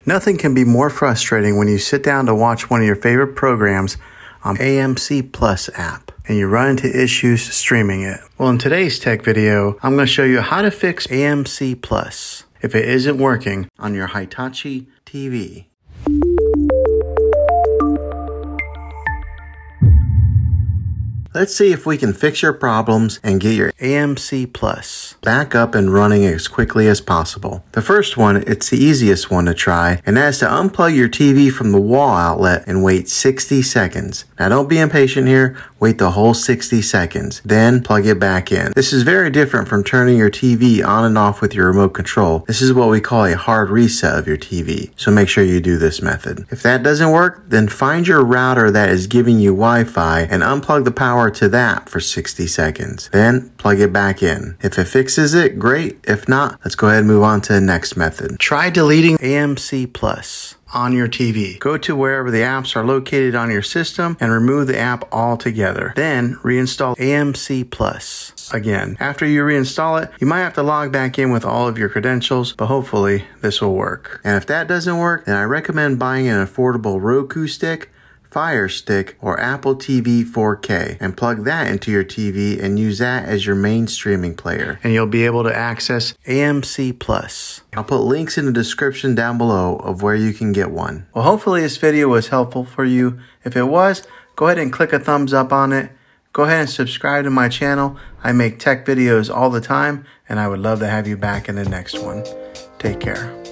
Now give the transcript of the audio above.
Nothing can be more frustrating when you sit down to watch one of your favorite programs on AMC Plus app and you run into issues streaming it. Well, in today's tech video, I'm going to show you how to fix AMC Plus if it isn't working on your Hitachi TV. Let's see if we can fix your problems and get your AMC Plus back up and running as quickly as possible. The first one, it's the easiest one to try, and that's to unplug your TV from the wall outlet and wait 60 seconds. Now don't be impatient here, wait the whole 60 seconds, then plug it back in. This is very different from turning your TV on and off with your remote control. This is what we call a hard reset of your TV, so make sure you do this method. If that doesn't work, then find your router that is giving you Wi-Fi and unplug the power to that for 60 seconds. Then plug it back in. If it fixes it, great. If not, let's go ahead and move on to the next method. Try deleting AMC Plus on your TV. Go to wherever the apps are located on your system and remove the app altogether. Then reinstall AMC Plus again. After you reinstall it, you might have to log back in with all of your credentials, but hopefully this will work. And if that doesn't work, then I recommend buying an affordable Roku stick, Fire Stick, or Apple TV 4K and plug that into your TV and use that as your main streaming player. And you'll be able to access AMC Plus. I'll put links in the description down below of where you can get one. Well, hopefully this video was helpful for you. If it was, go ahead and click a thumbs up on it. Go ahead and subscribe to my channel. I make tech videos all the time, and I would love to have you back in the next one. Take care.